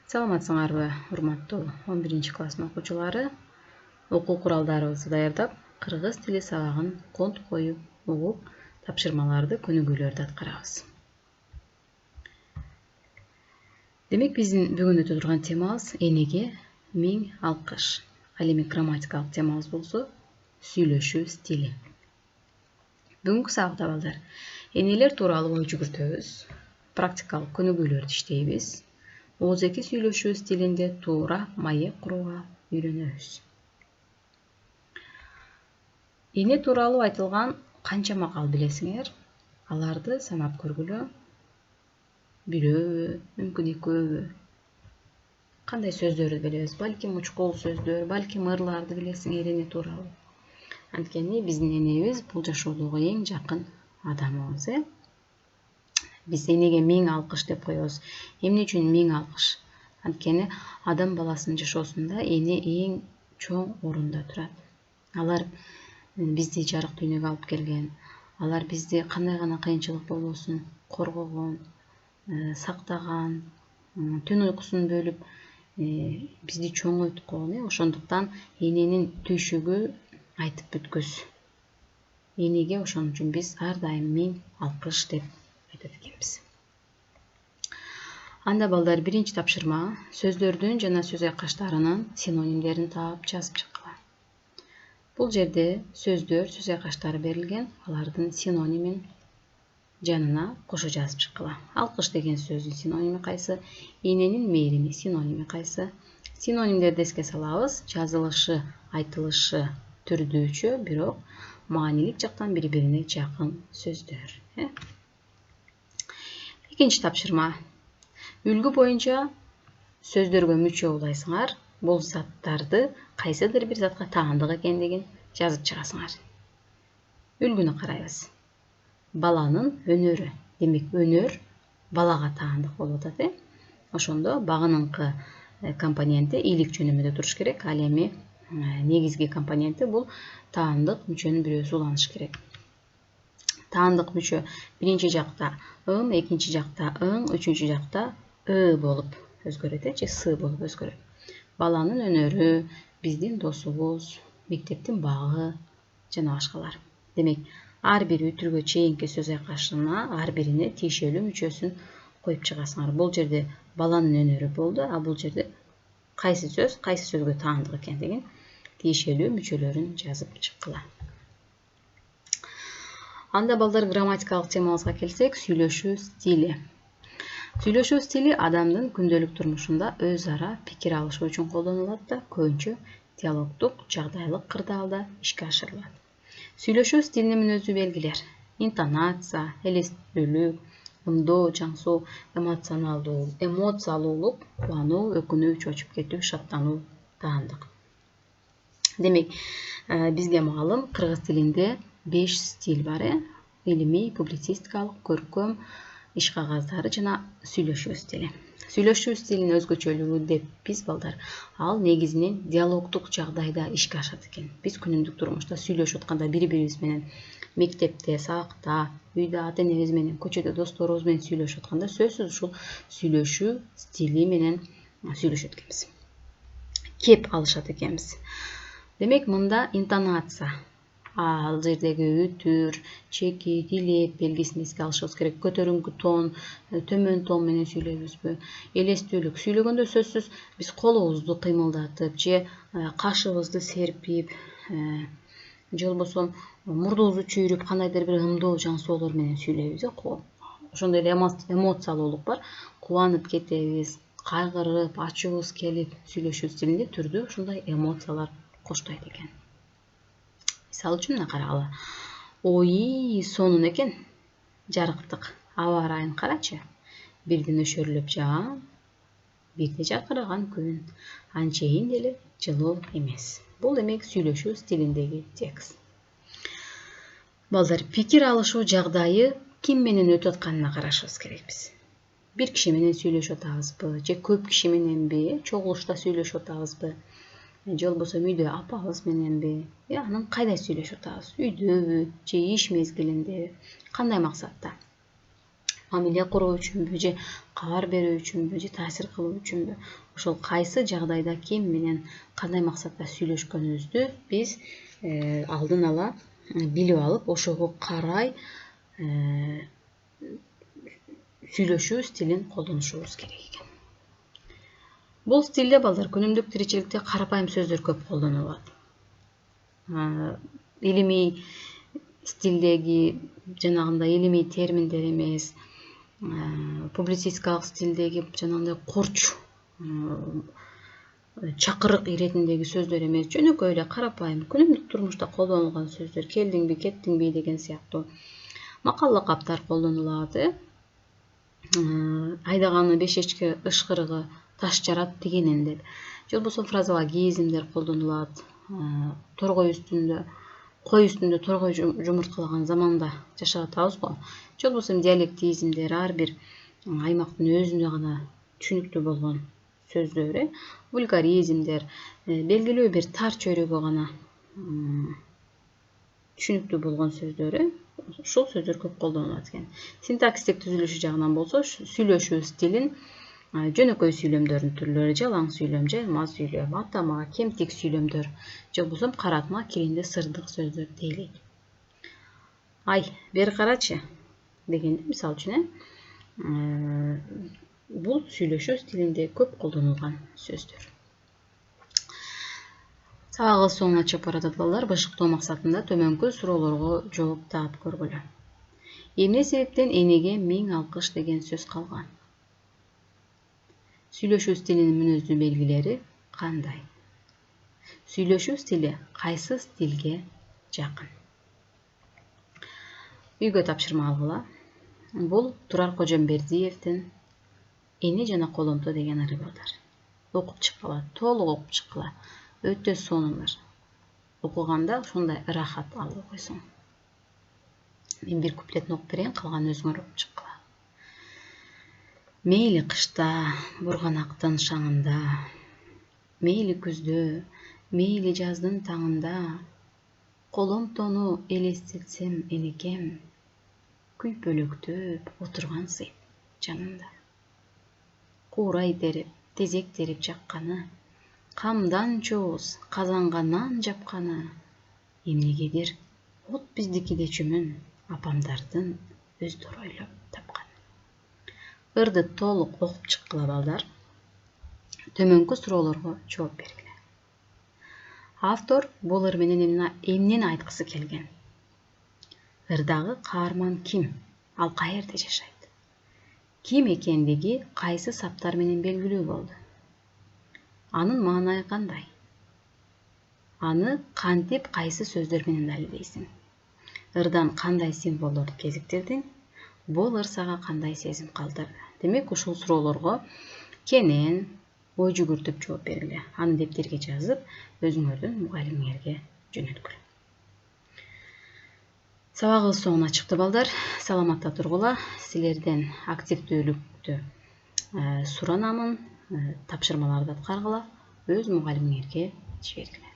Саламатсыңарбы, урматтуу 11-класс окуучулары? Окуу куралдарыбызды даярдап, кыргыз тили сабагын конт коюп, угуп, тапшырмаларды, көнүгүүлөрдү аткарабыз. Демек, биздин бүгүн өтө турган темабыз энеге 1000 алкыш. Ал эми грамматикалык темабыз болсо, сүйлөшүү стили. Бүгүнкү сабакта балдар, энелер тууралуу ой жүгүртөбүз, практикалык көнүгүүлөрдү иштейбиз. Оозеки сүйлөшүү стилинде туура маек курууга үйрөнөбүз. Эне тууралуу айтылган канча макал билесиңер? Аларды санап көргүлө. Бирөөбү, мүмкүн экөөбү? Кандай сөздөрдү билебиз? Балким учкул сөздөр, балким ырларды билесиңер эне тууралуу. Анткени биздин энебиз бул жашоодогу эң жакын адамыбыз, Биз энеге 1000 алкыш деп коебуз. Эмне үчүн 1000 алкыш? Анткени адам баласынын жашоосунда эне эң чоң орунда турат. Алар бизди жарык дүйнөгө алып келген. Алар бизди кандай гана кыйынчылык болбосун коргогон, сактаган, түн уйкусун бөлүп бизди чоңойткон. Ошондуктан эненин түйшүгү айтып бүткүс. Энеге ошон үчүн биз ар дайым 1000 алкыш деп айтат экенбиз. Анда балдар, биринчи тапшырма сөздөрдүн жана сөз айкаштарынын синонимдерин таап жазып чыккыла. Бул жерде сөздөр, сөз айкаштары берилген, алардын синонимин жанына кошо жазып чыккыла. Алкыш деген сөздүн синоними кайсы? Эненин мээрими синоними кайсы? Синонимдерди эске салабыз. Жазылышы, айтылышы түрдүүчө, бирок маанилик жактан бири-бирине жакын сөздөр. Экинчи тапшырма. Үлгү боюнча сөздөргө мүчө улайсыңар. Бул заттарды кайсыдыр бир затка таандык экендигин жазып чыгасыңар. Үлгүнү карайбыз. Баланын өнөрү. Демек, өнөр балага таандык болуп атат, Ошондо багыныңкы компоненти ийлик жөнөмүдө туруш керек. Ал эми негизги компоненти бул таандык мүчөнүн бирөөсү уланыш керек. Таандык мүчө биринчи жакта ым, экинчи жакта ың, үчүнчү жакта болуп өзгөрөт, же с болуп өзгөрөт. Баланын өнөрү, биздин досубуз, мектептин багы жана башкалар. Демек, ар бир үтүргө чейинки сөз айкашына ар бирине тиешелүү мүчөсүн коюп чыгасыңар. Бул жерде баланын өнөрү болду, а бул жерде кайсы сөзгө таандык экендигин тиешелүү мүчөлөрүн жазып чыккыла. Анда балдар, грамматикалык темабызга келсек, сүйлөшүү стили. Сүйлөшүү стили адамдын күндөлүк турмушунда өз ара пикир алышуу үчүн колдонулат да, көбүнчө диалогдук, жагдайлык кырдаалда ишке ашырылат. Сүйлөшүү стилинин мүнөздүү белгилер: интонация, элестүүлүк, ымдоо, жаңсуу, эмоциялуулук, кубануу, өкүнүч, очуп кетүү, шаттануу, таандык. Демек, бизге маалым кыргыз тилинде 5 стиль бар, илимий, публицистикалык, көркөм, иш кагаздары жана сүйлөшүү стили. Сүйлөшүү стилинин өзгөчөлүгү деп биз балдар, ал негизинен диалогдук жагдайда ишке ашат экен. Биз күнүмдүк турмушта сүйлөшүп атканда бири-бирибиз менен, мектепте, сабакта, үйдө ата-энебиз менен, көчөдө досторубуз менен сүйлөшүп атканда сөзсүз ушул сүйлөшүү стили менен сүйлөшөт экенбиз. Кеп алышат экенбиз. Демек, мында интонация, ал жердеги үтүр, чеки, дилеп белгисин эске алышыбыз керек. Көтөрүңкү тон, төмөн тон менен сүйлөйбүзбү? Элестүүлүк. Сүйлөгөндө сөзсүз биз колубузду кыймылдатып, же кашыбызды серпип, же болбосо мурдубузду чүйрүп, кандайдыр бир ымдоо, жаңсоолор менен сүйлөйбүз. Ошондой эле эмоциялуулук бар. Кубанып кетебиз, кайгырып, ачуубуз келип, сүйлөшүү стилинде түрдүү ушундай эмоциялар коштойт экен. Мисалы үчүн мына карагыла. Ой, сонун экен. Жарыктык. Аба ырайын карачы. Бирде нөшөрлөп жаан, бирде жаркыраган күн. Анчейин деле жылуу эмес. Бул демек сүйлөшүү стилиндеги текст. Балдар, пикир алышуу жагдайы ким менен өтүп атканына карашыбыз керекпиз. Бир киши менен сүйлөшүп атабызбы, же көп киши мененби, чогулушта сүйлөшүп атабызбы, же болбосо үйдө апабыз мененби, анан кайда сүйлөшүп атабыз? Үйдөбү, же иш мезгилинде, кандай максатта? мамиле куруу үчүнбү же кабар берүү үчүнбү же таасир кылуу үчүнбү, ошол кайсы жагдайда ким менен кандай максатта сүйлөшкөнүбүздү биз алдын ала билип алып, ошого карай сүйлөшүү стилин колдонушубуз керек экен. Бул стилде балдар күнүмдүк тиричиликте карапайым сөздөр көп колдонулат. Илимий стилдеги жанагындай илимий терминдер эмес, публицистикалык стилдеги жанагындай корч чакырык иретиндеги сөздөр эмес, жөнөкөй эле карапайым күнүмдүк турмушта колдонулган сөздөр, келдиңби, кеттиңби деген сыяктуу макал лакаптар колдонулат. Айдаганы беш эчке ышкырыгы таш жарат дегенин деп. Же болбосо фразеологизмдер колдонулат. Торгой үстүндө, кой үстүндө торгой жумурткалаган заманда жашап атабыз го. Же болбосо диалектизмдер, ар бир аймактын өзүнө гана түшүнүктүү болгон сөздөр, вульгаризмдер, белгилүү бир тар чөйрөгө гана түшүнүктүү болгон сөздөр, ушул сөздөр көп колдонулат экен. Синтаксистик түзүлүшү жагынан болсо, сүйлөшүү стилин жөнөкөй сүйлөмдөрдүн түрлөрү, жалаң сүйлөм, жайылма сүйлөм, атама, кемтик сүйлөмдөр, же болбосо каратма, киринди, сырдык сөздөр deyilет. Ай, бери карачы дегенде, мисалы үчүн, бул сүйлөшүү стилинде көп колдонулган сөздөр. Сабагыбыз соңуна чыгып баратат балдар. Бышыктоо максатында төмөнкү суроолорго жооп таап көргүлө. Эмне себептен энеге 1000 алкыш деген сөз калган? Сүйлөшүү стилинин мүнөздүү белгилери кандай? Сүйлөшүү стили кайсы стилге жакын? Үйгө тапшырма алгыла. Бул Турар Кожомбердиевдин Эне жана коломто деген ыры балдар. Окуп чыккыла, толук окуп чыккыла. Өтө сонун. Окуганда ушундай ырахат алып койсоң. Мен бир куплетин окуп берейин, калганын өзүңөр окуп чыккыла. Мейли кышта, бурганактын шаңында, мейли күздө, мейли жаздын таңында, коломтону элестетсем энекем, күйпөлөктөп отургансый жанында. Куурай терип, тезек терип жакканы, камдан чоуз, казанга нан жапканы, эмнегедир от биздикиде чүмүн, апамдардын өздөрү ойлоп тапкан. Ырды толук окуп чыккыла балдар. Төмөнкү суроолорго жооп бергиле. Автор бул ыр менен эмнени айткысы келген? Ырдагы каарман ким? Ал каерде жашайт? Ким экендиги кайсы саптар менен белгилүү болду? Анын маанайы кандай? Аны кантип кайсы сөздөр менен далилдейсиң? Ырдан кандай символдорду кезиктирдиң? Бул ыр сага кандай сезим калтырды? Демек, ушул суроолорго кенен ой жүгүртүп жооп бергиле. Аны дептерге жазып, өзүңөрдүн мугалимиңерге жөнөткүлө. Сабагыбыз соңуна чыкты балдар. Саламатта тургула. Силерден активдүүлүктү суранамын. Тапшырмаларды аткаргыла. Өз мугалимиңерге жибергиле.